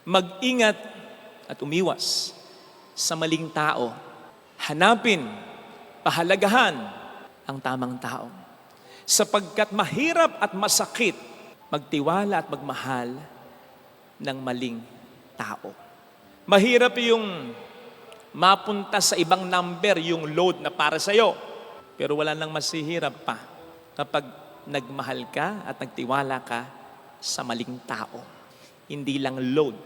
Mag-ingat at umiwas sa maling tao. Hanapin, pahalagahan ang tamang tao. Sapagkat mahirap at masakit magtiwala at magmahal ng maling tao. Mahirap yung mapunta sa ibang number yung load na para sa'yo. Pero wala nang masihirap pa kapag nagmahal ka at nagtiwala ka sa maling tao. Hindi lang load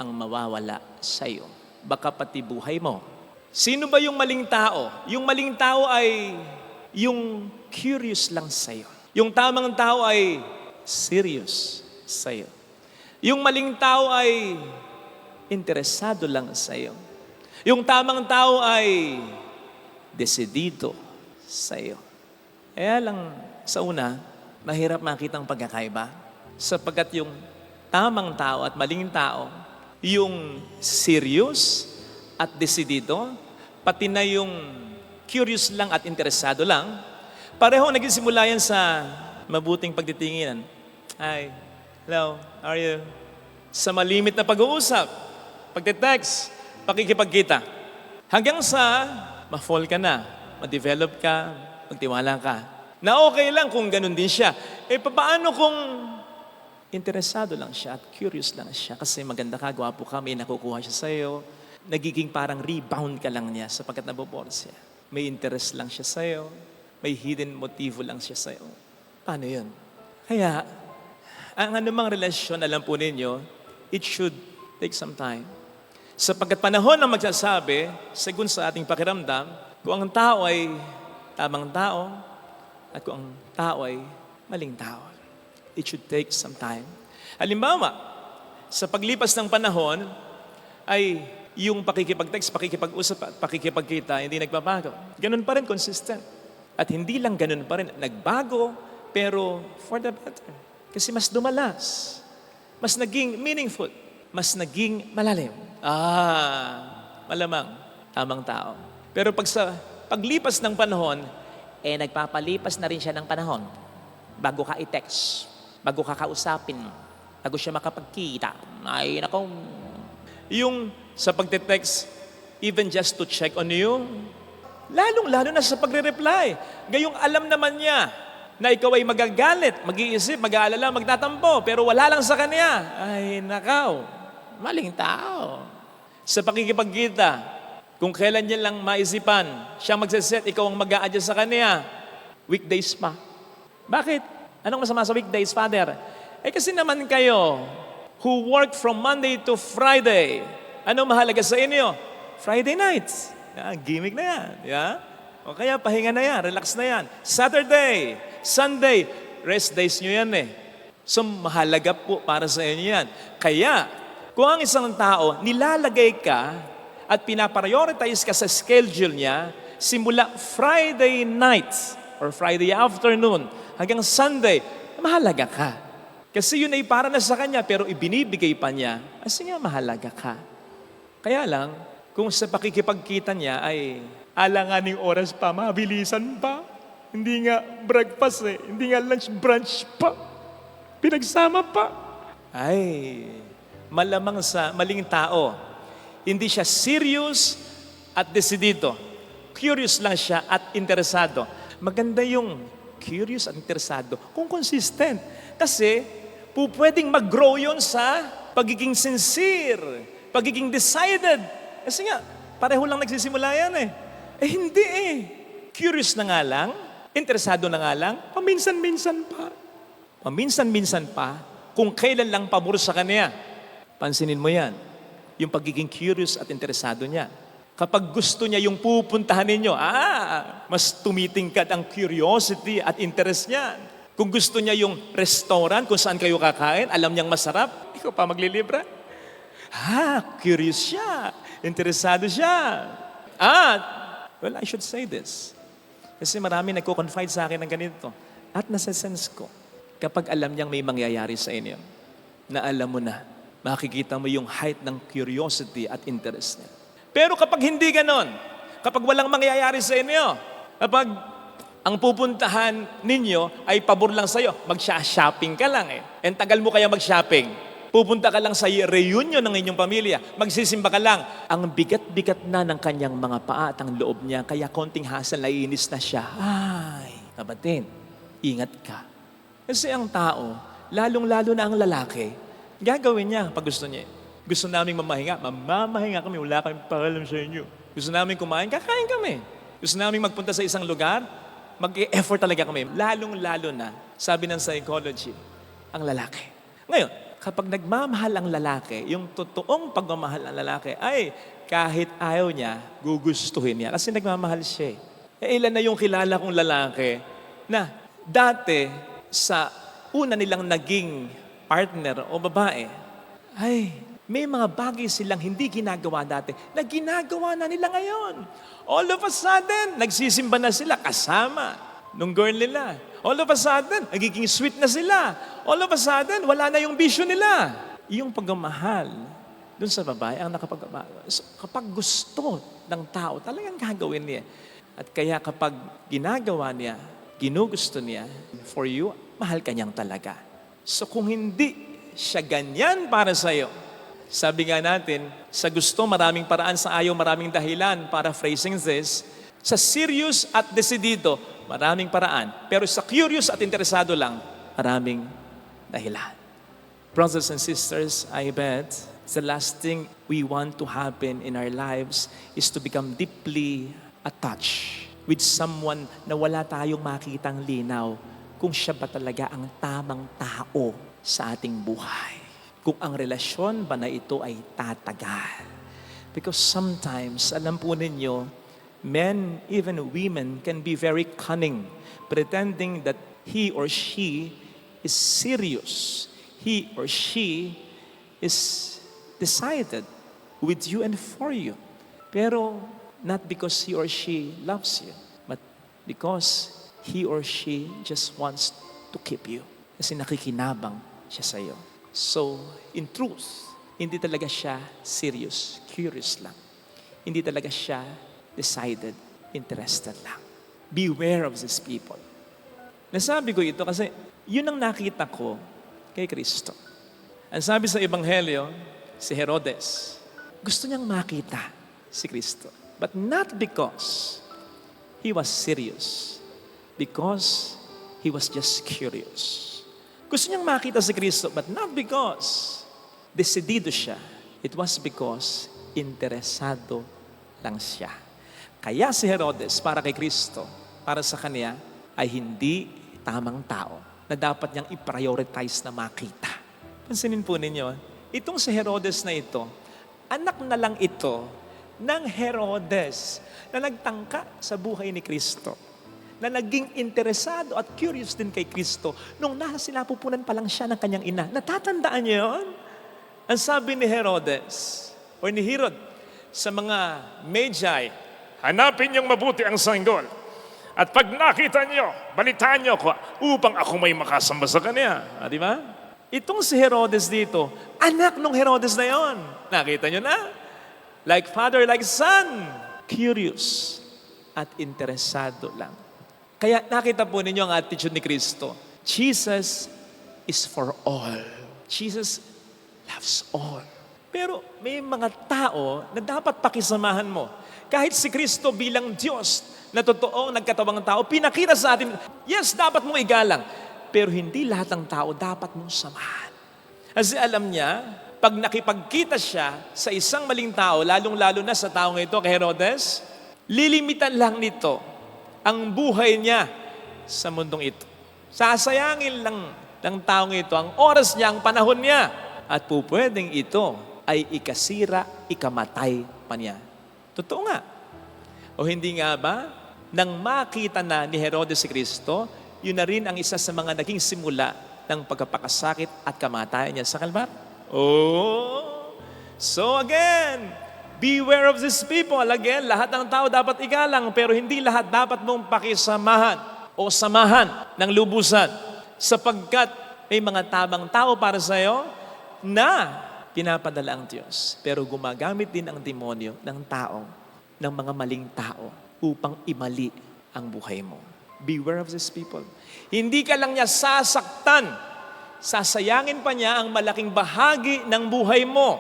ang mawawala sa'yo. Baka pati buhay mo. Sino ba yung maling tao? Yung maling tao ay yung curious lang sa'yo. Yung tamang tao ay serious sa'yo. Yung maling tao ay interesado lang sa'yo. Yung tamang tao ay desidido sa'yo. Kaya lang sa una, mahirap makita ang pagkakaiba. Sapagkat yung tamang tao at maling tao, yung serious at desidido, pati na yung curious lang at interesado lang, pareho nagsisimula yan sa mabuting pagtitinginan. Hi, hello, how are you? Sa malimit na pag-uusap, pagte-text, pakikipagkita. Hanggang sa ma-fall ka na, ma-develop ka, magtiwala ka. Na okay lang kung ganun din siya. Paano kung interesado lang siya at curious lang siya kasi maganda ka, gwapo ka, may nakukuha siya sa'yo. Nagiging parang rebound ka lang niya sapagkat nabobor siya. May interest lang siya sa'yo. May hidden motivo lang siya sa'yo. Paano yun? Kaya, ang anumang relasyon, alam po ninyo, it should take some time. Sapagkat panahon ang magsasabi, segun sa ating pakiramdam, kung ang tao ay tamang tao at kung ang tao ay maling tao. It should take some time. Halimbawa, sa paglipas ng panahon, ay yung pakikipag-text, pakikipag-usap at pakikipagkita, hindi nagbabago. Ganun pa rin, consistent. At hindi lang ganun pa rin, nagbago, pero for the better. Kasi mas dumalas, mas naging meaningful, mas naging malalim. Malamang, tamang tao. Pero pag sa paglipas ng panahon, nagpapalipas na rin siya ng panahon bago ka i-text, bago ka kausapin, bago siya makapagkita. Ay, nako. yung sa pagte-text, even just to check on you, lalong-lalo na sa pagre-reply. Gayong alam naman niya na ikaw ay magagalit, mag-iisip, mag-aalala, magtatampo, pero wala lang sa kanya. Ay, nakaw, maling tao. Sa pakikipagkita, kung kailan niya lang maisipan, siya magsaset, ikaw ang mag-a-adjust sa kanya. Weekdays pa. Bakit? Anong masama sa weekdays, Father? Kasi naman kayo, who work from Monday to Friday, ano mahalaga sa inyo? Friday nights. Gimmick na yan. O kaya pahinga na yan, relax na yan. Saturday, Sunday, rest days nyo yan So mahalaga po para sa inyo yan. Kaya, kung ang isang tao, nilalagay ka at pinaprioritize ka sa schedule niya, simula Friday night or Friday afternoon hanggang Sunday, mahalaga ka. Kasi yun ay para na sa kanya, pero ibinibigay pa niya, kasi nga mahalaga ka. Kaya lang, kung sa pakikipagkita niya ay alanganing oras pa, mabilisan pa. Hindi nga breakfast hindi nga lunch, brunch pa. Pinagsama pa. Ay, malamang sa maling tao. Hindi siya serious at desidido. Curious lang siya at interesado. Maganda yung curious at interesado kung consistent. Kasi pwedeng mag-grow yun sa pagiging sincere, pagiging decided. Kasi nga, pareho lang nagsisimula yan hindi Curious na nga lang, interesado na nga lang, paminsan-minsan pa. Paminsan-minsan pa, kung kailan lang pabor sa kanya. Pansinin mo yan, yung pagiging curious at interesado niya. Kapag gusto niya yung pupuntahan ninyo, mas tumitingkad ang curiosity at interest niya. Kung gusto niya yung restaurant kung saan kayo kakain, alam niyang masarap, ikaw pa maglilibra. Curious siya. Interesado siya. Well, I should say this. Kasi marami nagko-confide sa akin ng ganito. At nasa-sense ko, kapag alam niyang may mangyayari sa inyo, na alam mo na, makikita mo yung height ng curiosity at interest niya. Pero kapag hindi ganon, kapag walang mangyayari sa inyo, kapag ang pupuntahan ninyo ay pabor lang sa'yo, mag-shopping ka lang And tagal mo kaya mag-shopping? Pupunta ka lang sa reunion ng inyong pamilya. Magsisimba ka lang. Ang bigat-bigat na ng kanyang mga paa at ang loob niya, kaya konting hassle, naiinis na siya. Ay, kapatid, ingat ka. Kasi ang tao, lalong-lalo na ang lalaki, gagawin niya pag gusto niya. Gusto namin mamahinga, mamamahinga kami, wala kaming pakialam sa inyo. Gusto namin kumain, kakain kami. Gusto namin magpunta sa isang lugar, mag-effort talaga kami. Lalong-lalo na, sabi ng psychology, ang lalaki. Ngayon, kapag nagmamahal ang lalaki, yung totoong pagmamahal ng lalaki, ay kahit ayaw niya, gugustuhin niya. Kasi nagmamahal siya. Ilan na yung kilala kong lalaki na dati sa una nilang naging partner o babae, ay may mga bagay silang hindi ginagawa dati na ginagawa na nila ngayon. All of a sudden, nagsisimba na sila kasama nung girl nila. All of a sudden, nagiging sweet na sila. All of a sudden, wala na yung bisyo nila. Yung pagmamahal dun sa babae ang nakapagbabago. So, kapag gusto ng tao, talagang gagawin niya. At kaya kapag ginagawa niya, ginugusto niya for you, mahal ka niyang talaga. So kung hindi siya ganyan para sa'yo, sabi nga natin, sa gusto maraming paraan, sa ayaw maraming dahilan, paraphrasing this, sa serious at desidido, maraming paraan. Pero sa curious at interesado lang, maraming dahilan. Brothers and sisters, I bet the last thing we want to happen in our lives is to become deeply attached with someone na wala tayong makitang linaw kung siya ba talaga ang tamang tao sa ating buhay. Kung ang relasyon ba na ito ay tatagal. Because sometimes, alam po ninyo, men, even women, can be very cunning, pretending that he or she is serious. He or she is decided with you and for you. Pero not because he or she loves you, but because he or she just wants to keep you. Kasi nakikinabang siya sa iyo. So, in truth, hindi talaga siya serious, curious lang. Hindi talaga siya decided, interested lang. Beware of these people. Nasabi ko ito kasi yun ang nakita ko kay Kristo. Ang sabi sa Ebanghelyo, si Herodes, gusto niyang makita si Kristo. But not because he was serious. Because he was just curious. Gusto niyang makita si Kristo, but not because desidido siya. It was because interesado lang siya. Kaya si Herodes, para kay Kristo, para sa kanya, ay hindi tamang tao na dapat niyang i-prioritize na makita. Pansinin po ninyo, itong si Herodes na ito, anak na lang ito ng Herodes na nagtangka sa buhay ni Kristo, na naging interesado at curious din kay Kristo nung nasa sinapupunan pa lang siya ng kanyang ina. Natatandaan niyo yun? Ang sabi ni Herodes, o ni Herod, sa mga Magi, hanapin niyong mabuti ang sanggol. At pag nakita niyo, balitaan niyo ako upang ako may makasamba sa kanya. Di ba? Itong si Herodes dito, anak nung Herodes na yon. Nakita niyo na? Like father, like son. Curious at interesado lang. Kaya nakita po ninyo ang attitude ni Kristo. Jesus is for all. Jesus loves all. Pero may mga tao na dapat pakisamahan mo. Kahit si Kristo bilang Diyos na totoong nagkatawang tao, pinakita sa atin, yes, dapat mong igalang. Pero hindi lahat ng tao dapat mong samahan. Kasi alam niya, pag nakipagkita siya sa isang maling tao, lalong-lalo na sa taong ito, kay Herodes, lilimitan lang nito ang buhay niya sa mundong ito. Sasayangin lang ng taong ito ang oras niya, ang panahon niya. At pupwedeng ito ay ikasira, ikamatay pa niya. Totoo nga. O hindi nga ba, nang makita na ni Herodes si Kristo, yun na rin ang isa sa mga naging simula ng pagkapakasakit at kamatayan niya sa Kalbar. Oh! So again, beware of these people. Again, lahat ng tao dapat igalang, pero hindi lahat dapat mong pakisamahan o samahan ng lubusan. Sapagkat may mga tamang tao para sa iyo na pinapadala ang Diyos. Pero gumagamit din ang demonyo ng tao, ng mga maling tao, upang imali ang buhay mo. Beware of these people. Hindi ka lang niya sasaktan. sasayangin pa niya ang malaking bahagi ng buhay mo.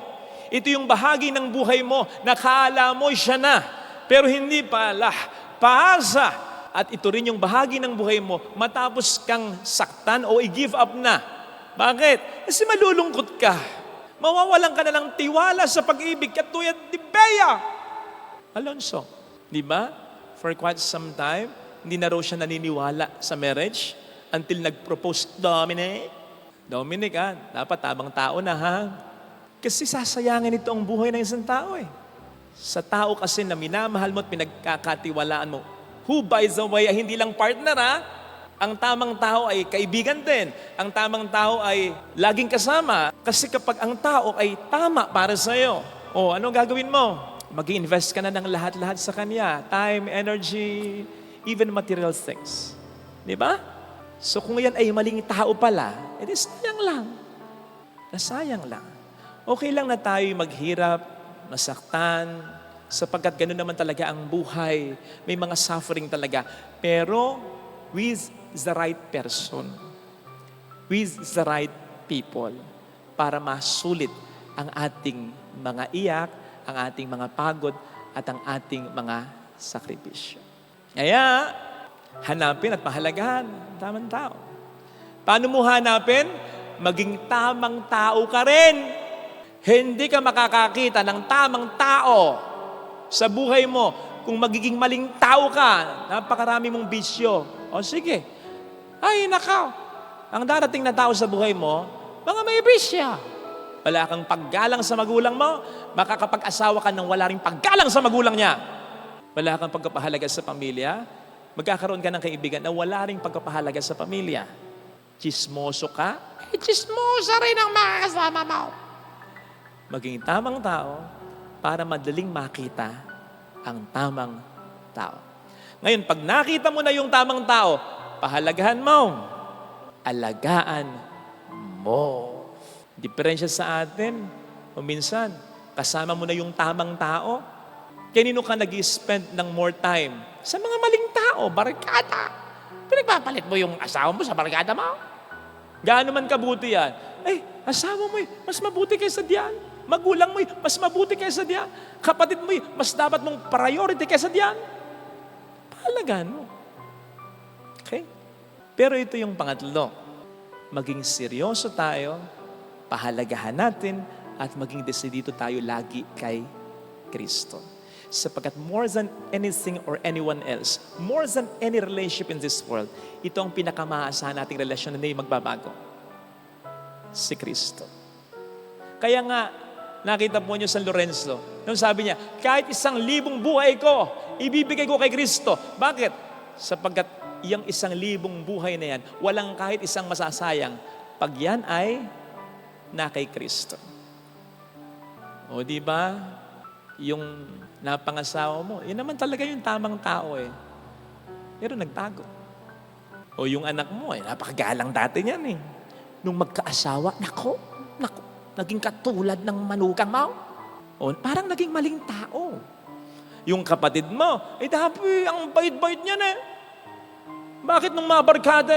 Ito yung bahagi ng buhay mo na akala mo siya na, pero hindi pala. Paasa. At ito rin yung bahagi ng buhay mo matapos kang saktan o i-give up na. Bakit? Kasi malulungkot ka. Mawawalan ka na ng tiwala sa pag-ibig katulad ni Bea Alonso. Di ba? For quite some time, hindi na raw siya naniniwala sa marriage until nag-propose Dominic, dapat tamang tao na ha. Kasi sasayangin ito ang buhay ng isang tao eh. Sa tao kasi na minamahal mo at pinagkakatiwalaan mo, who by the way ay hindi lang partner ha, ang tamang tao ay kaibigan din. Ang tamang tao ay laging kasama. Kasi kapag ang tao ay tama para sa'yo, anong gagawin mo? Mag-invest ka na ng lahat-lahat sa kanya. Time, energy, even material things. Di ba? So kung yan ay maling tao pala, edi sayang lang. Nasayang lang. Okay lang na tayo maghirap, masaktan, sapagkat gano'n naman talaga ang buhay. May mga suffering talaga. Pero with the right person, with the right people, para masulit ang ating mga iyak, ang ating mga pagod, at ang ating mga sakripisyo. Kaya, hanapin at pahalagahan ang tamang tao. Paano mo hanapin? Maging tamang tao ka rin. Hindi ka makakakita ng tamang tao sa buhay mo kung magiging maling tao ka. Napakarami mong bisyo. O sige. Ay, nakaw. Ang darating na tao sa buhay mo, mga may bisya. Wala kang paggalang sa magulang mo, makakapag-asawa ka nang wala ring paggalang sa magulang niya. Wala kang pagpapahalaga sa pamilya, magkakaroon ka ng kaibigan na wala ring pagpapahalaga sa pamilya. Chismoso ka, chismosa rin ang makakasama mo. Maging tamang tao para madaling makita ang tamang tao. Ngayon, pag nakita mo na yung tamang tao, pahalagahan mo, alagaan mo. Diferensya sa atin, o minsan, kasama mo na yung tamang tao, kanino ka nag-spend ng more time? Sa mga maling tao, barkada. Pinagpapalit mo yung asawa mo sa barkada mo. Gaano man kabuti yan? Asawa mo mas mabuti kaysa diyan. Magulang mo mas mabuti kaysa diyan. Kapatid mo mas dapat mong priority kaysa diyan. Pahalagaan mo. Okay? Pero ito yung pangatlo. Maging seryoso tayo, pahalagahan natin, at maging desidido tayo lagi kay Kristo. Sapagkat more than anything or anyone else, more than any relationship in this world, ito ang pinakamaasahan nating relasyon na hindi magbabago. Si Kristo. Kaya nga, nakita po niyo San Lorenzo, nung sabi niya, kahit 1,000 buhay ko, ibibigay ko kay Kristo. Bakit? Sapagkat yung 1,000 buhay na yan, walang kahit isang masasayang pag yan ay na kay Kristo. O di ba? Yung napangasawa mo, yun naman talaga yung tamang tao eh. Pero nagtago. O yung anak mo, napakagalang dati niyan eh. Nung magkaasawa, nako, naging katulad ng manugang mo. O parang naging maling tao. Yung kapatid mo, dapat ang bait-bait niyan eh. Bakit nung mabarkada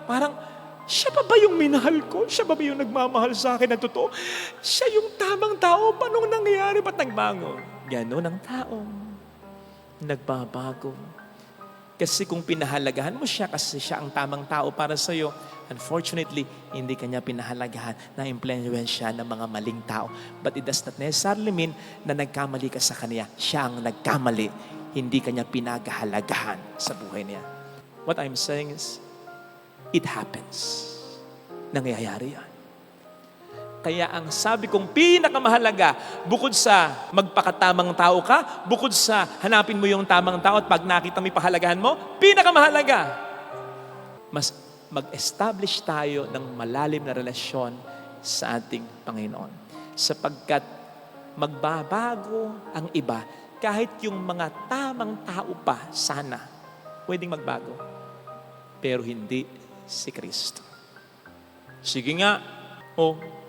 parang, siya pa ba yung minahal ko? Siya pa ba yung nagmamahal sa akin na totoo? Siya yung tamang tao. Paano nangyayari? Ba't nagbago? Ganon ang tao. Nagbabago. Kasi kung pinahalagahan mo siya kasi siya ang tamang tao para sa'yo, unfortunately, hindi kanya pinahalagahan na impluensya ng mga maling tao. But it does not necessarily mean na nagkamali ka sa kanya. Siya ang nagkamali. Hindi kanya pinagahalagahan sa buhay niya. What I'm saying is, it happens. Nangyayari yan. Kaya ang sabi kong pinakamahalaga, bukod sa magpakatamang tao ka, bukod sa hanapin mo yung tamang tao at pag nakita mo yung pahalagahan mo, pinakamahalaga, mas mag-establish tayo ng malalim na relasyon sa ating Panginoon. Sapagkat magbabago ang iba, kahit yung mga tamang tao pa, sana, pwedeng magbago. Pero hindi si Kristo. Sige nga,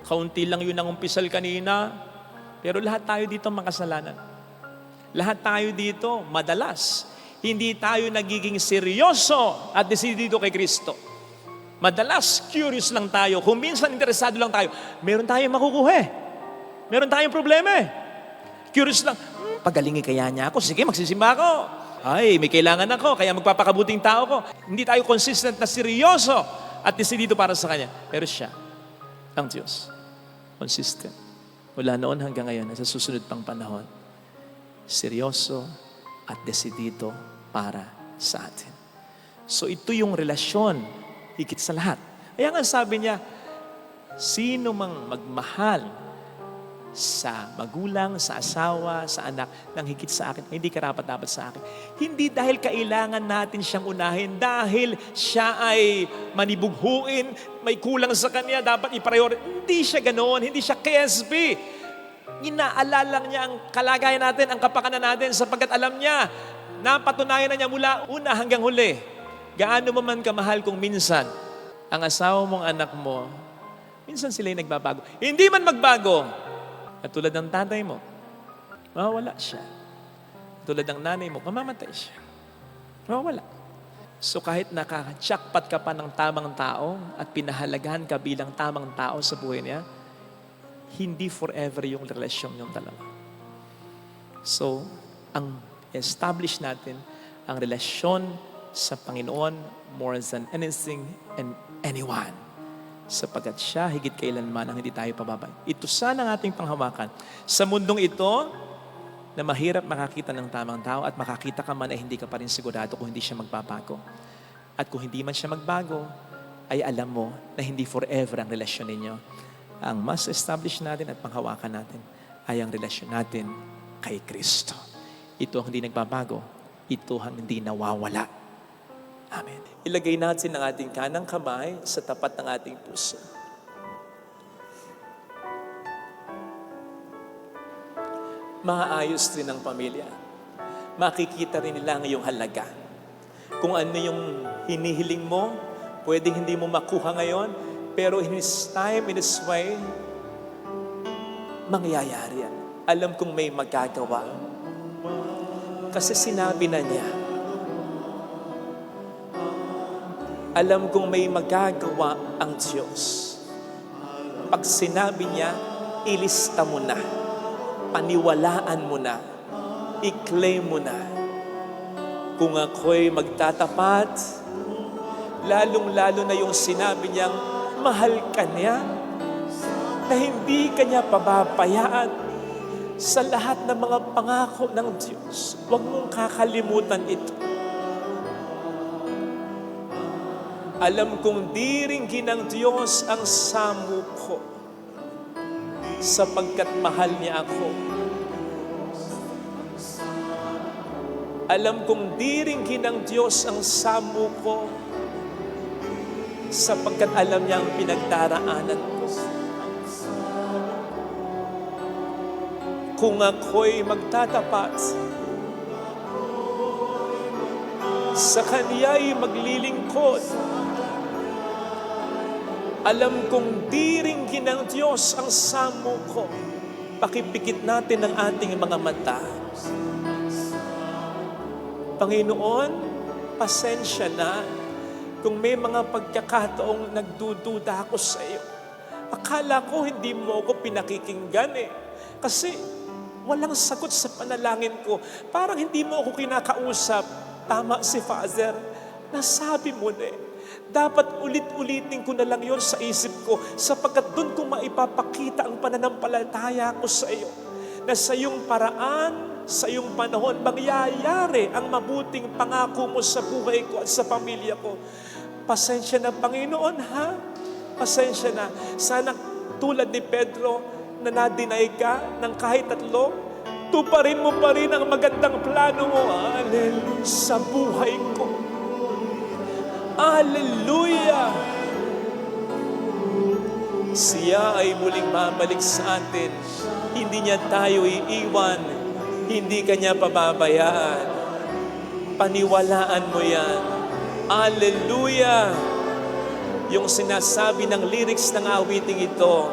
kaunti lang yun ang umpisal kanina, pero lahat tayo dito makasalanan. Lahat tayo dito, madalas, hindi tayo nagiging seryoso at desidido kay Kristo. Madalas, curious lang tayo. Kung minsan, interesado lang tayo. Meron tayong makukuha eh. Meron tayong problema eh. Curious lang, pagalingin kaya niya ako? Sige, magsisimba ako. Ay, may kailangan ako, kaya magpapakabuting tao ko. Hindi tayo consistent na seryoso at desidido para sa Kanya. Pero siya, ang Diyos, consistent. Mula noon hanggang ngayon, sa susunod pang panahon, seryoso at desidido para sa atin. So ito yung relasyon, higit sa lahat. Kaya nga sabi niya, sino mang magmahal sa magulang, sa asawa, sa anak, nang higit sa akin, hindi karapat-dapat sa akin. Hindi dahil kailangan natin siyang unahin, dahil siya ay manibughuin, may kulang sa kanya, dapat i-priority. Hindi siya ganoon, hindi siya KSB. Inaalala niya ang kalagayan natin, ang kapakanan natin, sapagkat alam niya, napatunayan na niya mula una hanggang huli. Gaano mo man kamahal kung minsan, ang asawa mong anak mo, minsan sila'y nagbabago. Hindi man magbago, at tulad ng tatay mo, mawawala siya. Tulad ng nanay mo, mamamatay siya. Mawawala. So kahit nakaka-jackpot ka pa ng tamang tao at pinahalagahan ka bilang tamang tao sa buhay niya, hindi forever yung relasyon yung dalawa. So, ang establish natin, ang relasyon sa Panginoon more than anything and anyone. Sapagkat siya higit kailanman ang hindi tayo pababay. Ito sana ang ating panghawakan. Sa mundong ito, na mahirap makakita ng tamang tao at makakita ka man ay hindi ka pa rin sigurado kung hindi siya magbabago. At kung hindi man siya magbago, ay alam mo na hindi forever ang relasyon ninyo. Ang mas establish natin at panghawakan natin ay ang relasyon natin kay Kristo. Ito ang hindi nagbabago. Ito ang hindi nawawala. Amen. Ilagay natin ang ating kanang kamay sa tapat ng ating puso. Maayos rin ang pamilya. Makikita rin nila ang iyong halaga. Kung ano yung hinihiling mo, pwedeng hindi mo makuha ngayon, pero in His time, in His way, mangyayari yan. Alam kong may magagawa. Kasi sinabi na niya, alam kong may magagawa ang Diyos. Pag sinabi niya, ilista mo na, paniwalaan mo na, i-claim mo na. Kung ako'y magtatapat, lalong-lalo na yung sinabi niyang, mahal ka niya, na hindi ka niya pababayaan sa lahat ng mga pangako ng Diyos. Huwag mong kakalimutan ito. Alam kong diringgin ng Diyos ang samo ko sapagkat mahal niya ako. Alam kong diringgin ng Diyos ang samo ko sapagkat alam niya ang pinagdaraanan ko. Kung ako'y magtatapat, sa Kaniya'y maglilingkod, alam kong diringgin ng Diyos ang samo ko. Pakipikit natin ang ating mga mata. Panginoon, pasensya na kung may mga pagkakataong nagdududa ako sa iyo. Akala ko hindi mo ako pinakikinggan eh. Kasi walang sagot sa panalangin ko. Parang hindi mo ako kinakausap. Tama si Father. Nasabi mo na eh. Dapat ulit-ulitin ko na lang yon sa isip ko sapagkat doon ko maipapakita ang pananampalataya ko sa iyo. Na sa iyong paraan, sa iyong panahon, mangyayari ang mabuting pangako mo sa buhay ko at sa pamilya ko. Pasensya na, Panginoon, ha? Pasensya na. Sana tulad ni Pedro na na-deny ka ng kahit 3, tuparin mo pa rin ang magandang plano mo, hallelujah, sa buhay ko. Hallelujah! Siya ay muling babalik sa atin. Hindi niya tayo iiwan. Hindi ka niya pababayaan. Paniwalaan mo yan. Hallelujah! Yung sinasabi ng lyrics ng awiting ito,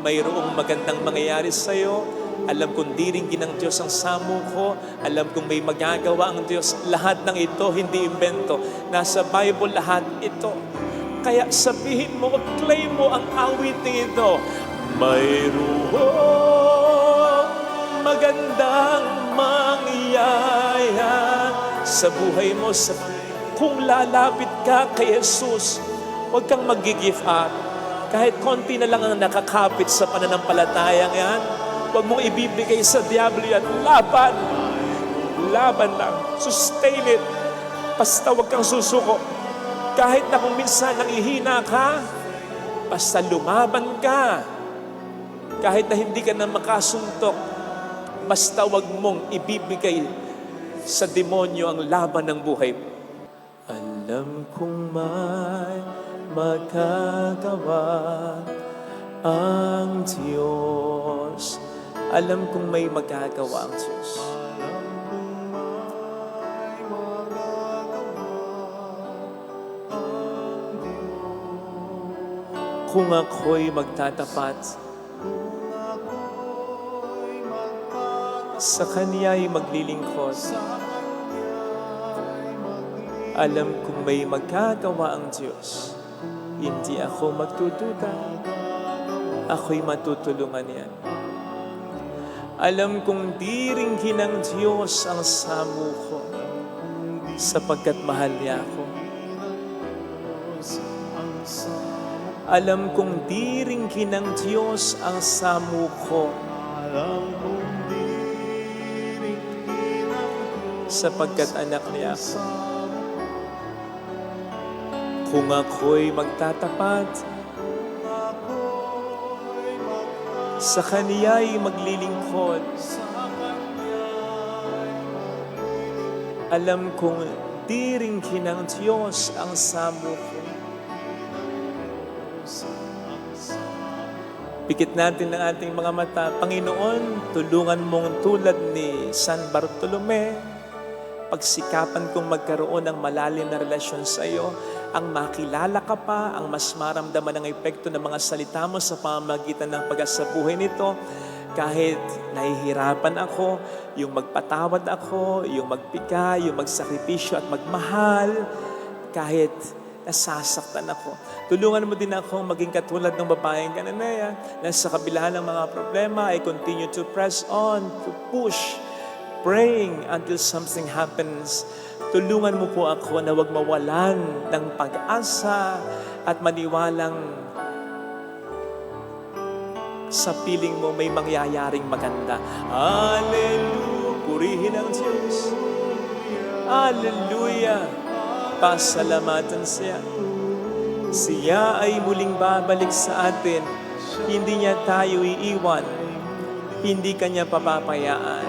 mayroong magandang mangyayari sa iyo. Alam kong diringgin ng Diyos ang samo ko. Alam kong may magagawa ang Diyos. Lahat ng ito, hindi invento. Nasa Bible lahat ito. Kaya sabihin mo, claim mo ang awiting ito. Mayroong magandang mangyayari sa buhay mo. Kung lalapit ka kay Jesus, huwag kang mag-give up. Kahit konti na lang ang nakakapit sa pananampalatayang yan, huwag mong ibibigay sa diablo yan. Laban! Laban lang. Sustain it. Basta huwag kang susuko. Kahit na kung minsan nangihina ka, basta lumaban ka. Kahit na hindi ka na makasuntok, basta huwag mong ibibigay sa demonyo ang laban ng buhay mo. Alam kong may magagawa ang Diyos. Alam kong may magagawa ang Diyos. Kung ako'y magtatapat, sa Kanya'y maglilingkod. Alam kong may magagawa ang Diyos. Hindi ako magtututa. Ako'y matutulungan yan. Alam kong diringgin ng Diyos ang samo ko sapagkat mahal niya ako. Alam kong diringgin ng Diyos ang samo ko sapagkat anak niya ako. Kung ako'y magtatapat, sa Kaniya'y maglilingkod. Alam kong diringgin ng Diyos ang samo ko. Pikit natin ang ating mga mata. Panginoon, tulungan mong tulad ni San Bartolome, pagsikapan kong magkaroon ng malalim na relasyon sa iyo, ang makilala ka pa, ang mas maramdaman ang epekto ng mga salita mo sa pamamagitan ng pag-asa buhay nito. Kahit nahihirapan ako, yung magpatawad ako, yung magpika, yung magsakripisyo at magmahal, kahit nasasaktan ako. Tulungan mo din ako maging katulad ng babaeng Cananea na sa kabila ng mga problema, I continue to press on, to push, praying until something happens. Tulungan mo po ako na huwag mawalan ng pag-asa at maniwalang sa piling mo may mangyayaring maganda. Hallelujah! Purihin ang Diyos. Hallelujah! Pasalamatan siya. Siya ay muling babalik sa atin. Hindi niya tayo iiwan. Hindi kanya papapayaan.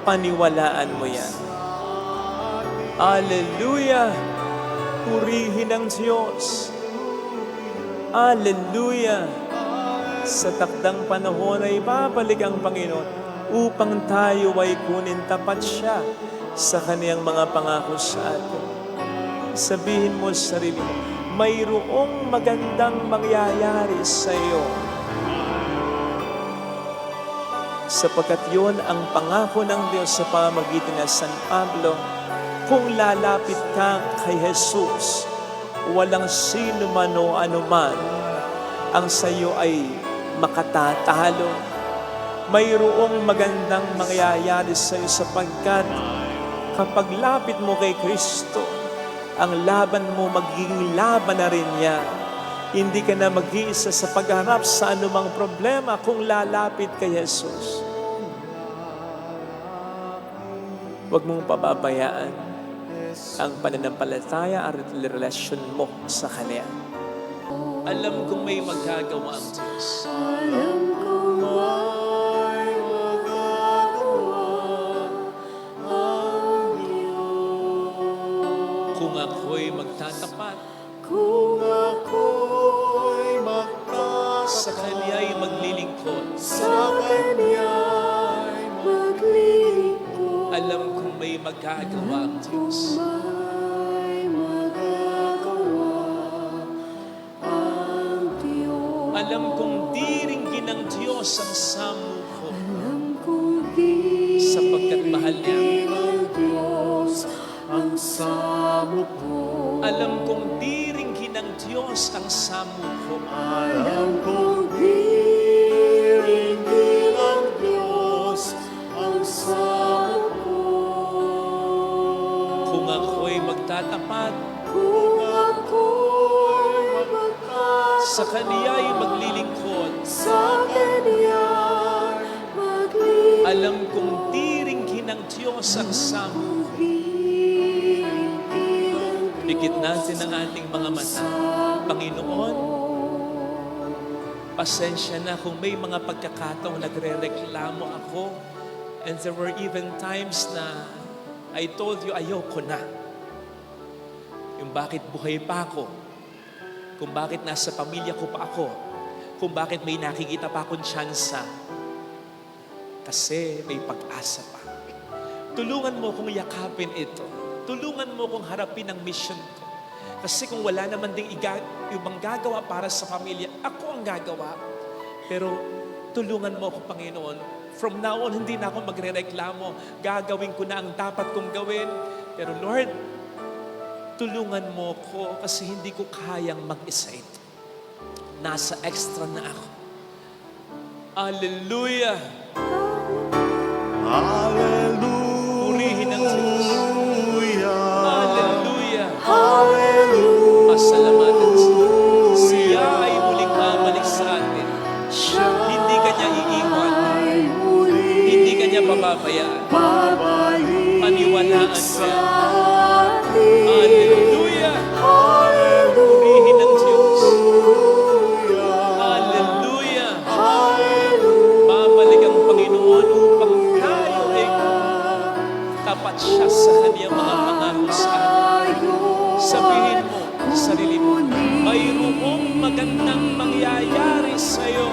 Paniwalaan mo yan. Hallelujah! Purihin ang Diyos. Hallelujah! Sa takdang panahon ay babalik ang Panginoon upang tayo ay kunin tapat siya sa kaniyang mga pangako sa atin. Sabihin mo sa sarili mo, mayroong magandang mangyayari sa iyo. Sapagkat yun ang pangako ng Diyos sa pamamagitan ng San Pablo. Kung lalapit ka kay Jesus, walang sino man o anuman ang sa iyo ay makatatalo. Mayroong magandang mangyayari sa iyo sapagkat kapag lapit mo kay Kristo, ang laban mo magiging laban na rin niya. Hindi ka na mag-iisa sa pagharap sa anumang problema kung lalapit kay Jesus. Huwag mong pababayaan ang pananampalataya at relasyon mo sa Kanya. Alam kong may magagawa ang Diyos. Alam kong may magagawa ang Diyos. Kung ako'y magtatapat, Kung ako'y magtatapat, sa Kanya'y maglilingkod. sa Kanya'y maglilingkod. Alam kong may magagawa ang Diyos. May magagawa ang Diyos. Alam kong diringgin ng Diyos ang samo ko Alam kong di sapagkat mahal niya. ng Diyos ang samo ko. Alam kong diringgin ng Diyos ang samuko. Alam kong hiling ng Diyos ang sako. Kung ako'y magtatapat, Kung ako'y magtapat sa Kaniya'y maglilingkod, sa Kanya maglilingkod. alam kong diringgin ng Diyos ang samuko. Pikit natin ang ating mga mata. Panginoon, pasensya na kung may mga pagkakataong nagre-reklamo ako. And there were even times na I told you, ayoko na. Yung bakit buhay pa ako. Kung bakit nasa pamilya ko pa ako. Kung bakit may nakikita pa akong tsansa. Kasi may pag-asa pa. Tulungan mo kong yakapin ito. Tulungan mo kong harapin ang mission ko. Kasi kung wala naman ding ibang gagawa para sa pamilya, ako ang gagawa. Pero tulungan mo ako, Panginoon. From now on, hindi na ako magre-reklamo. Gagawin ko na ang dapat kong gawin. Pero Lord, tulungan mo ko kasi hindi ko kayang mag-isa ito. Nasa extra na ako. Hallelujah! Hallelujah. Purihin ang Diyos. Hallelujah! Hallelujah. Pasalamatan siya. Siya ay muling mamalik sa atin. Hindi ka niya iiwan. Ay muli Hindi ka niya pababayaan. babalik Paniwalaan sa niya. atin. Hallelujah! Purihin ang Diyos. Hallelujah! Babalik ang Panginoon upang tayo ay tapat siya sa kaniyang mga pangako sa atin. Sabihin mo sa sarili mo, mayroong magandang mangyayari sa iyo.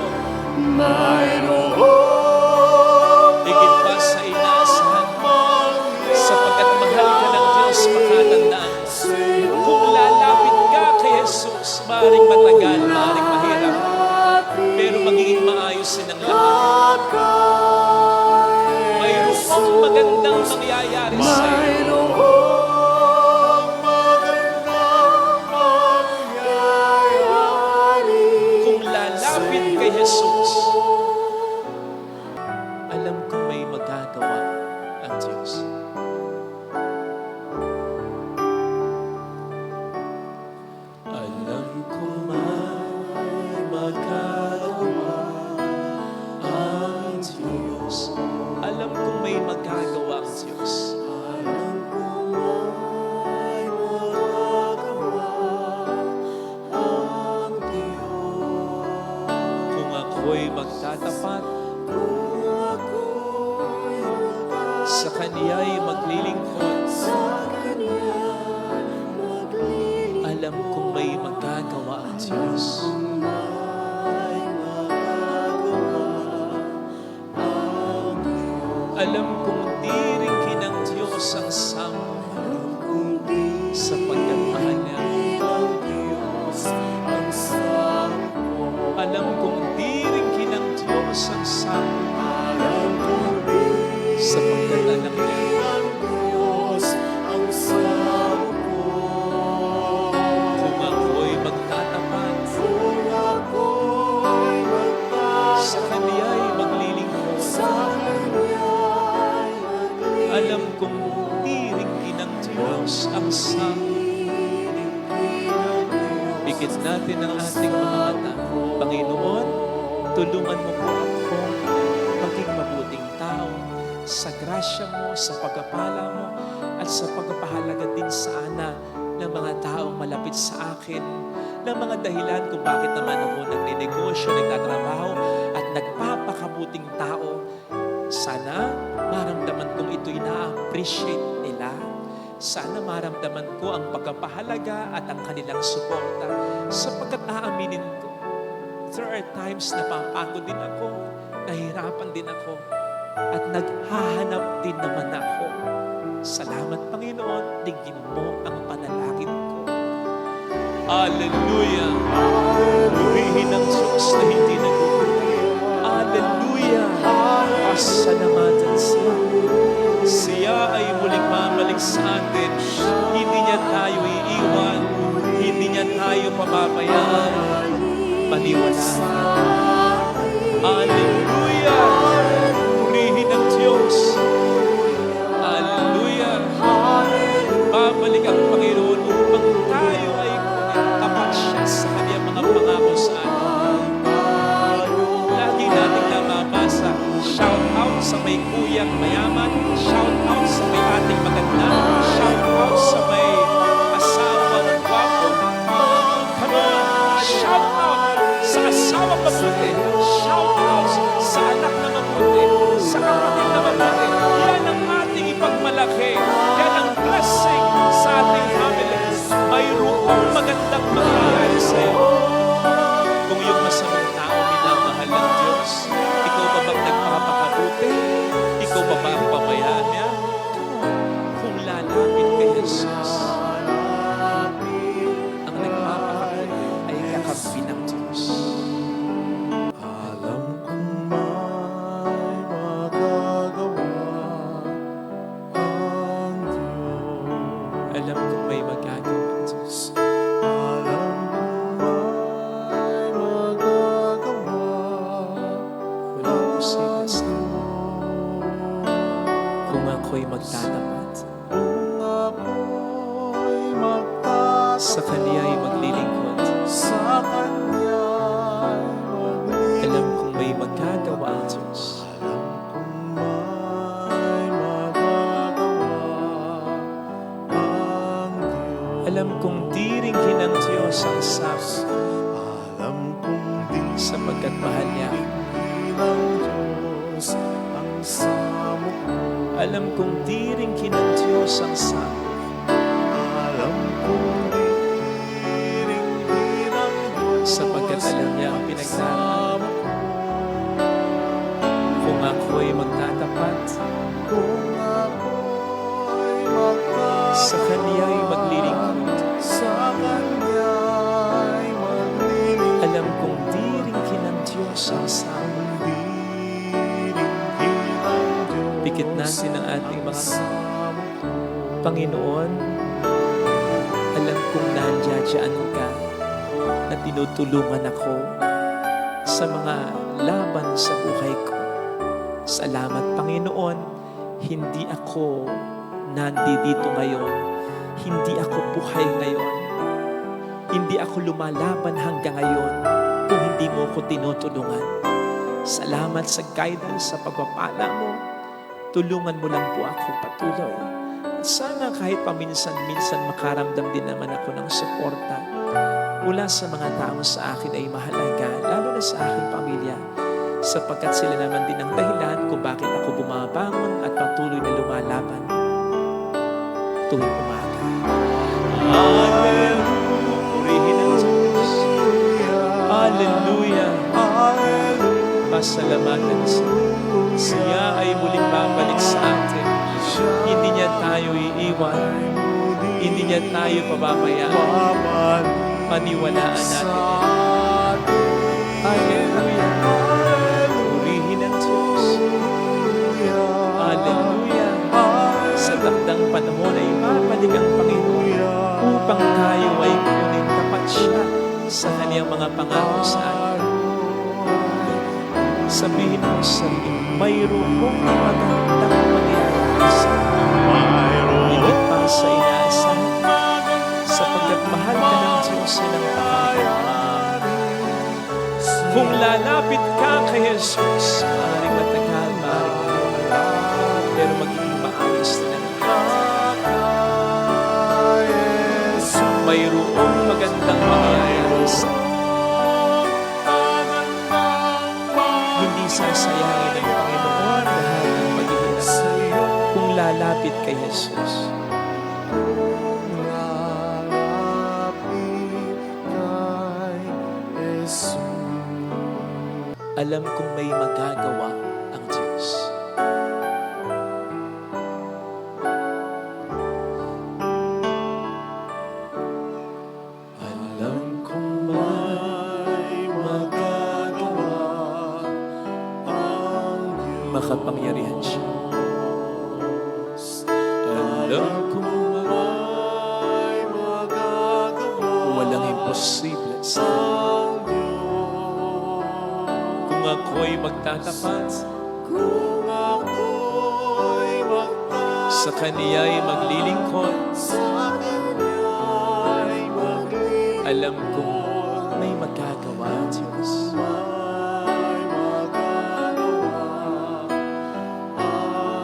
Higit pa sa inaasahan mo, sapagkat mahal ka ng Diyos, makatandaan. Kung lalapit ka kay Jesus, maaaring matagal, maaaring mahirap, pero magiging maayos din ang lahat. Mayroong magandang mangyayari sa iyo. Kung lalapit kay Jesus, alam kong may magagawa ang Diyos. Alam kong may magagawa ang Diyos. Alam kong may magagawa ang Diyos. Alam kong may magagawa ang Diyos. Kung ako'y magtatapat, Kung ako'y sa Kaniya'y maglilingkod, sa Kanya maglilingkod. alam kong may magagawa ang Diyos. May magagawa ang Diyos. Alam kong diringgin ng Diyos ang samuro Kung di sapagkat mahal niya. ng Diyos ang sampo. Alam kong diringgin ng Diyos ang samuro Alam kong di sapagkat anak niya. ng Diyos ang sampo. Kung ako'y magtatapat, Kung ako'y magtapat sa Kaniya'y maglilingkod, sa Kanya'y maglilingkod. alam kong diringgin ng Diyos ang samuro. Pikit natin ang ating mga mata. Panginoon, tulungan mo po ako maging mabuting tao sa grasya mo, sa pagpapala mo, at sa pagpapahalaga din sana ng mga taong malapit sa akin, ng mga dahilan kung bakit naman ako nagninegosyo, nagtatrabaho, at nagpapakabuting tao. Sana maramdaman kong ito'y na-appreciate nila. Sana maramdaman ko ang pagpapahalaga at ang kanilang suporta sapagkat aaminin ko. There are times na papagod din ako, nahihirapan din ako, at naghahanap din naman ako. Salamat, Panginoon, digin mo ang panalangin ko. Hallelujah! Purihin ang Diyos na hindi nagugulat. Hallelujah! Pasalamatan siya. Siya ay muling mamalik sa atin. Hindi niya tayo iiwan. Hindi niya tayo pababalik. paniwalaan. Hallelujah! Purihin ang Diyos. Hallelujah! Babalik ang Panginoon upang tayo ay kunin. Tapat siya sa kanyang mga pangako sa atin. Lagi natin namabasa. Shout out sa may kuyang mayaman. Shout out sa may ating maganda. Shout out sa may asawang gwapo. Come on! Shout out sa asawang mabuti. Shout out sa anak na mabuti. Sa kapatid na mabuti. Yan ang ating ipagmalaki. Yan ang blessing sa ating family. Mayroong magandang mangyayari sa iyo. Kung yung masamang tao minamahal ng Diyos, ikaw ba bang nagpapakabuti? Ikaw ba ba ang pabayaan niya? Kung lalapit kay Jesus, ang nagpapakabuti ay kakampi ng Diyos. Alam kong may magagawa ang Diyos. Alam kong may magagawa ang Diyos. Alam kong may magagawa Walang posible sa kung ako'y magtatapat, kung ako'y magtatapat sa Kaniya'y maglilingkod. sa Kanya'y maglilingkod. Alam kong may magagawa ang Diyos. Alam kong may magagawa ang Diyos. Alam kong diringhin ng Diyos ang sabi Alam kong di sapagkat mahal niya. ng Diyos ang samo ko. Alam kong diringhin ng Diyos ang sabi Alam kong diringhin ng Diyos sapagkat alam niya ang pinagdaraanan. samo ko. Kung ako'y magtatapat, Kung ako'y magtatapat sa Kaniya'y maglilingkod. sa Kanya'y maglilingkod. Alam kong diringhin ng Diyos ang sabi. Pikit natin ang ating mga Panginoon, alam kong nandiyan ka na tinutulungan ako sa mga laban sa buhay ko. Salamat, Panginoon, hindi ako nandito ngayon. Hindi ako buhay ngayon. Hindi ako lumalaban hanggang ngayon kung hindi mo ko tinutulungan. Salamat sa guidance, sa pagpapala mo. Tulungan mo lang po ako patuloy. At sana kahit paminsan-minsan makaramdam din naman ako ng suporta mula sa mga tao sa akin ay mahalaga, lalo na sa aking pamilya, sapagkat sila naman din ang dahilan kung bakit ako bumabangon at patuloy na lumalaban tuwing umaga. Hallelujah! Purihin ang Diyos. Hallelujah! Pasalamatan siya ay muling babalik sa atin. Hindi niya tayo iiwan. Hindi niya tayo pababayaan. Paniwalaan natin. Hallelujah. Purihin ang Diyos. Hallelujah. Sa takdang panahon ay babalik ang Panginoon upang tayo ay kunin tapat siya sa kanyang mga pangako sa atin. Sabihin mo sa iyo, mayroong magandang mangyayari sa iyo. Higit pa sa inaasahan, sapagkat mahal ka ng Diyos ng Panginoon. Kung lalapit ka kay Jesus, maaaring matagal, maaaring matagal, pero magiging maayos na lang. Mayroong magandang mangyayari sa iyo. Hindi sasayangin ng Panginoon lahat ng paghihirap kung lalapit kay Jesus. Alam kong may magagawa ang Diyos. Alam kong may magagawa ang Diyos. Makapangyarihan siya. Alam kong may magagawa walang imposible sa ang Diyos. ako'y magtatapat, kung ako'y magtatapat, sa Kaniya'y maglilingkod, sa Kanya'y maglilingkod, alam kong may magagawa, Diyos. may magagawa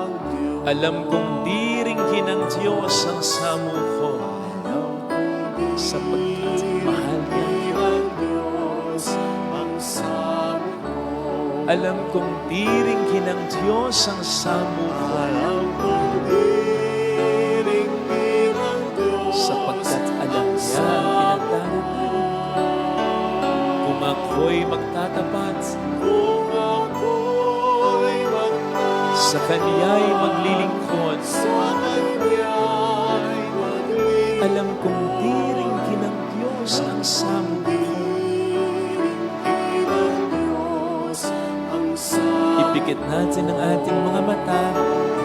ang Diyos. Alam kong diringgin ng Diyos ang samo ko, sapagkat mahal niya. Ang Diyos ang samo ko. Alam kong diringgin ng Diyos ang samo ko, Alam kong diringgin ang Diyos sapagkat alam niya ang pinagdaraanan ko. Kung ako'y magtatapat, kung ako'y magtatapat, sa Kaniya'y maglilingkod, sa Kanya'y maglilingkod. alam kong diringgin ng Diyos ang samo ko. Diringgin ang Diyos ang samo. Ipikit natin ang ating mga mata.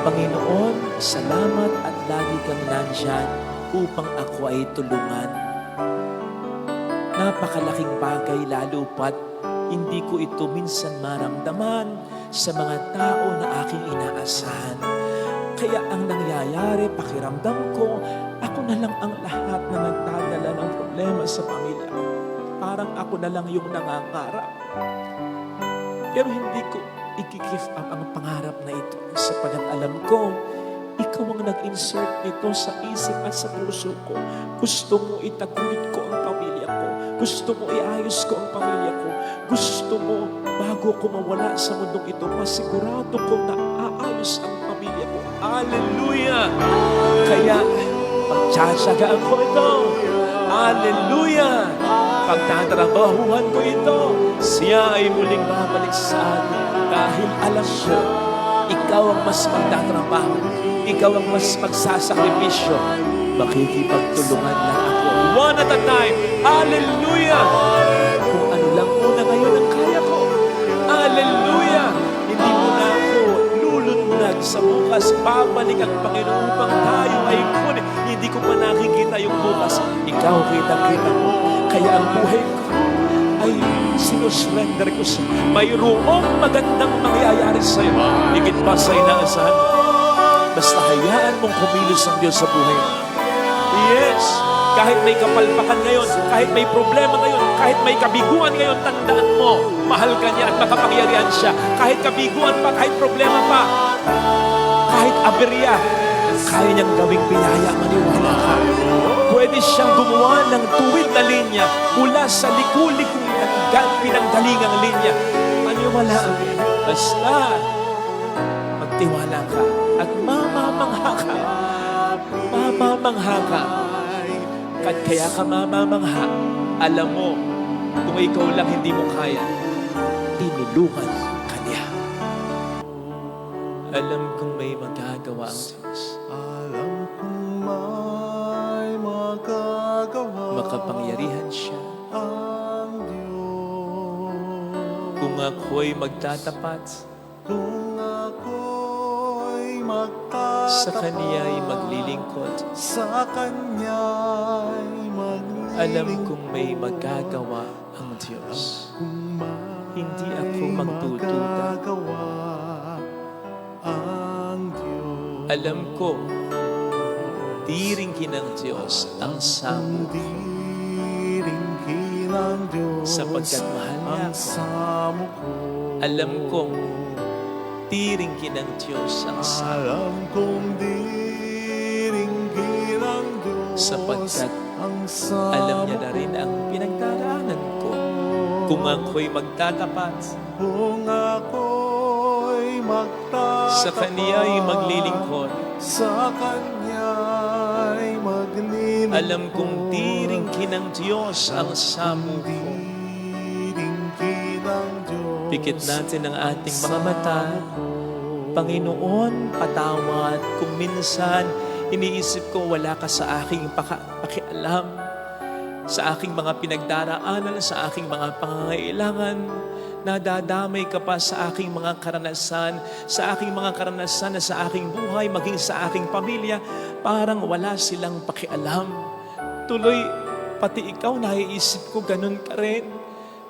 Panginoon, salamat at lagi kang nandyan upang ako ay tulungan. Napakalaking bagay lalo pat hindi ko ito minsan maramdaman sa mga tao na aking inaasahan. Kaya ang nangyayari, pakiramdam ko, ako na lang ang lahat na nagdadala ng problema sa pamilya ko. Parang ako na lang yung nangangarap. Pero hindi ko i-give up ang pangarap na ito sapagat alam ko, ikaw ang nag-insert nito sa isip at sa puso ko. Gusto mo itaguyod ko ang pamilya ko. Gusto mo iayos ko ang pamilya ko. Gusto mo, bago ko mawala sa mundong ito, masigurado ko na aayos ang pamilya ko. Hallelujah! Kaya, pagtsatsagaan ko ito. Hallelujah! Pagtatrabahuhan ko ito, siya ay muling babalik sa atin. Dahil alam ko, ikaw ang mas magtatrabaho. Ikaw ang mas magsasakripisyo. Makikipagtulungan lang ako. One at a time. Hallelujah! Kung ano lang muna ngayon ang kaya ko. Hallelujah! Hindi mo na ako lulundag sa bukas. Babalik ang Panginoon upang tayo ay kunin. Hindi ko pa nakikita yung bukas. Ikaw kitang-kita mo. Kaya ang buhay ko ay sinusurrender ko sa mayroong magandang mangyayari sa'yo. Higit pa sa inaasahan mo. Basta hayaan mong kumilos ang Diyos sa buhay mo. Yes! Kahit may kapalpakan ngayon, kahit may problema ngayon, kahit may kabiguan ngayon, tandaan mo, mahal ka niya at makapangyarihan siya. Kahit kabiguan pa, kahit problema pa, kahit aberya, kaya niyang gawing biyaya, maniwala ka. Pwede siyang gumawa ng tuwid na linya mula sa liku-likong pinanggalingang linya. Maniwala ka. Basta, magtiwala ka at mamamangha ka. Mamamangha ka. At kaya ka mamamangha, alam mo, kung ikaw lang hindi mo kaya, tinulungan ka niya. Alam kong may magagawa ang Diyos. Alam kong may magagawa Makapangyarihan siya. ang Diyos. Kung ako'y magtatapat, Kung ako'y magtatapat, sa Kaniya'y maglilingkod, sa Kanya'y maglilingkod, alam kong may magagawa ang Diyos. kung may Hindi ako magdududa. magagawa ang Diyos. Alam ko, diringgin ng Diyos ang samo ko. Diringgin ang Diyos Sapagkat mahal niya ang ako. samo ko. Alam kong diringgin ng Diyos ang samo Alam kong diringgin ang Diyos sapagkat ang samo alam niya na rin ang pinagdaraanan ko. Kung ako'y magtatapat, Kung ako'y magtatapat, sa Kaniya'y maglilingkod, sa Kanya'y maglilingkod, alam kong diringgin ng Diyos ang samo ko. diringgin ang Diyos. Pikit natin ang ating mga mata. Panginoon, patawad kung minsan iniisip ko wala ka sa aking pakialam, sa aking mga pinagdaraanan, sa aking mga pangangailangan. Nadadamay ka pa sa aking mga karanasan, sa aking mga karanasan na sa aking buhay, maging sa aking pamilya, parang wala silang pakialam. Tuloy, pati ikaw, naiisip ko ganun ka rin.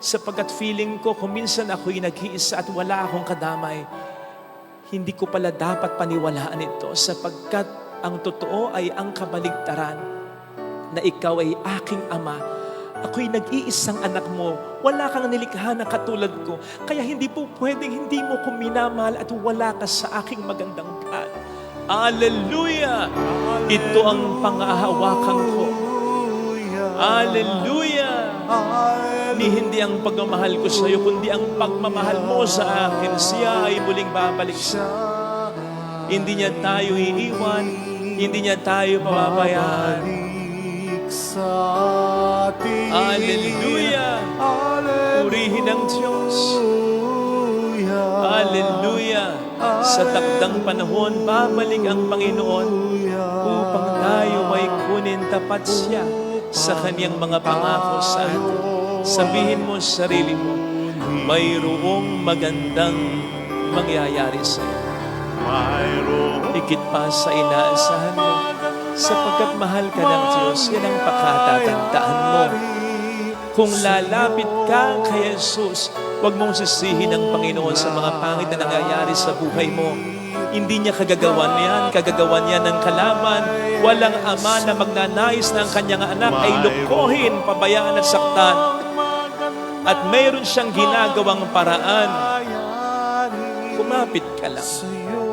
sapagkat feeling ko kung minsan ako'y nag-iisa at wala akong kadamay, hindi ko pala dapat paniwalaan ito sapagkat ang totoo ay ang kabaligtaran na ikaw ay aking ama. Ako'y nag-iisang anak mo. Wala kang nilikha na katulad ko. Kaya hindi po pwedeng hindi mo ko minamahal at wala ka sa aking magandang plan. Hallelujah! Ito ang pangahawakan ko. Hallelujah! Ni hindi ang pagmamahal ko sa iyo, kundi ang pagmamahal mo sa akin. Siya ay muling babalik sa hindi niya tayo iiwan, hindi niya tayo pababayaan. Hallelujah! Purihin ang Diyos. Hallelujah! Sa takdang panahon, babalik ang Panginoon upang tayo ay kunin tapat siya sa kaniyang mga pangako sa atin. Sabihin mo sa sarili mo, mayroong magandang mangyayari sa iyo. Higit pa sa inaasahan mo, sapagkat mahal ka ng Diyos, yan ang pakatatandaan mo. Kung lalapit ka kay Jesus, huwag mong sisihin ang Panginoon sa mga pangit na nangyayari sa buhay mo. Hindi niya kagagawan yan ng kalaban. Walang ama na magnanais na ang kanyang anak ay lukohin, pabayaan at saktan. At mayroon siyang ginagawang paraan. Kumapit ka lang.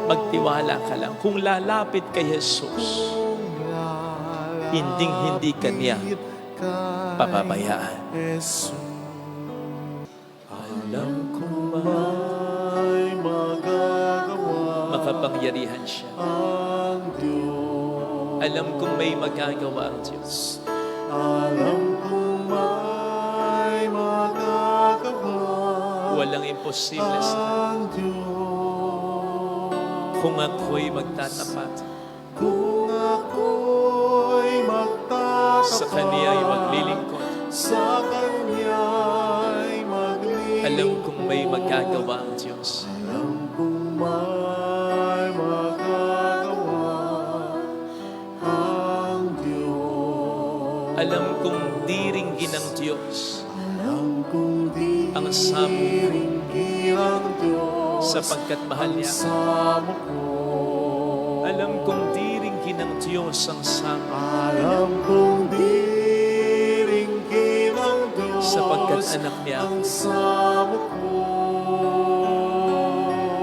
Magtiwala ka lang. Kung lalapit kay Jesus, hindi ka niya papabayaan. Alam kong may magagawa makapangyarihan siya. ang Diyos. Alam kong may magagawa ang Diyos. Alam kong may magagawa Walang imposible sa Kanya. ang Diyos. Kung ako'y magtatapat, Kung ako'y magtatapat sa Kanya ay maglilingkod. sa Kanya'y maglilingkod. Alam kong may magagawa ang Diyos. Alam kong may magagawa ang Diyos. Alam kong diringgin ng Diyos Alam kong di ang samong ringgin ang Diyos sapagkat mahal niya. samo ko. Alam kong diringgin ng Diyos ang samong Alam kong di ringgin ang Diyos sapagkat anak niya. ang samo ko.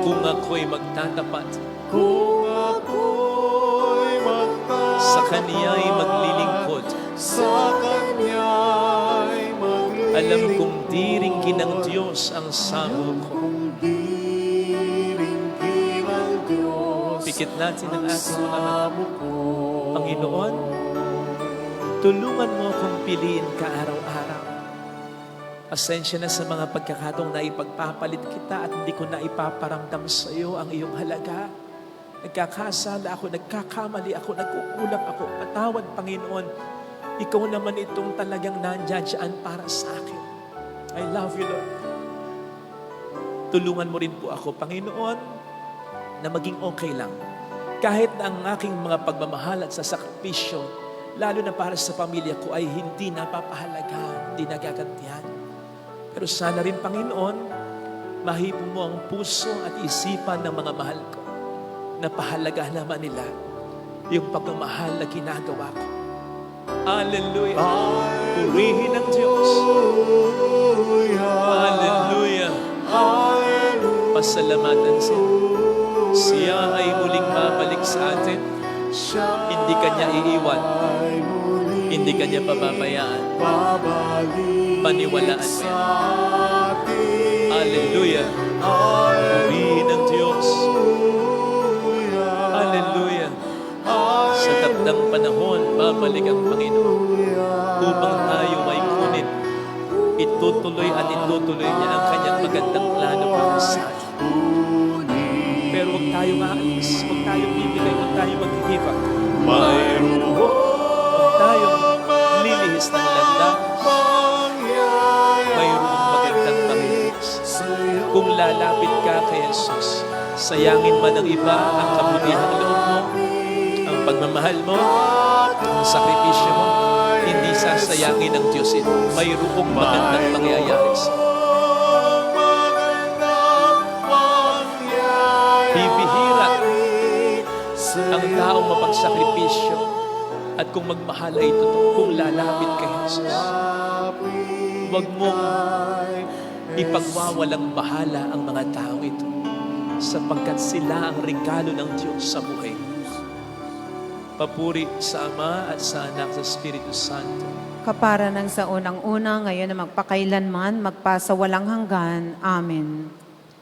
Kung ako'y magtatapat, Kung ako'y magtatapat sa Kanya ay maglilingkod. sa Kanya'y maglilingkod. Alam kong diringgin ng Diyos ang samong ko. Kung di ringgin ang Diyos Pikit natin ang ating mga mata. samo ko. Panginoon, tulungan mo akong piliin ka araw-araw. Pasensya na sa mga pagkakataong na ipagpapalit kita at hindi ko na ipaparamdam sa iyo ang iyong halaga. Nagkakasala ako, nagkakamali ako, nagkukulang ako. Patawad, Panginoon. Ikaw naman itong talagang nandiyan para sa akin. I love you, Lord. Tulungan mo rin po ako, Panginoon, na maging okay lang. Kahit na ang aking mga pagmamahal at sasakripisyo, lalo na para sa pamilya ko, ay hindi napapahalaga, hindi nagagantihan. Pero sana rin, Panginoon, mahipo mo ang puso at isipan ng mga mahal ko na pahalaga naman nila yung pagmamahal na ginagawa ko. Hallelujah! Purihin ang Diyos. Hallelujah! Pasalamatan siya. Siya ay muling babalik sa atin. Hindi kanya iiwan. Hindi kanya pababayaan. Paniwalaan mo yan. Hallelujah! Purihin ang Diyos. Hallelujah! Sa takdang panahon, babalik ang Panginoon upang tayo may kunin. Itutuloy at itutuloy niya ang kanyang magandang plano para sa atin. Pero huwag tayong aalis, huwag tayong bibigay, huwag tayong mag-give up. Huwag tayong lilihis ng landas. Mayroong magandang Panginoon. Kung lalapit ka kay Jesus, sayangin man ng iba ang kabutihang loob mo, ang pagmamahal mo, ang sakripisyo mo, hindi sasayangin ng Diyos ito. Mayroong magandang mangyayari sa'yo. Bibihira ang taong mapagsakripisyo at kung magmahal ay totoo, kung lalapit kay Jesus. Huwag mong ipagwawalang bahala ang mga tao ito sapagkat sila ang regalo ng Diyos sa buhay. Papuri sa Ama at sa Anak sa Espiritu Santo. Kapara ng sa unang-una, ngayon na magpakailanman, magpasawalang hanggan. Amen.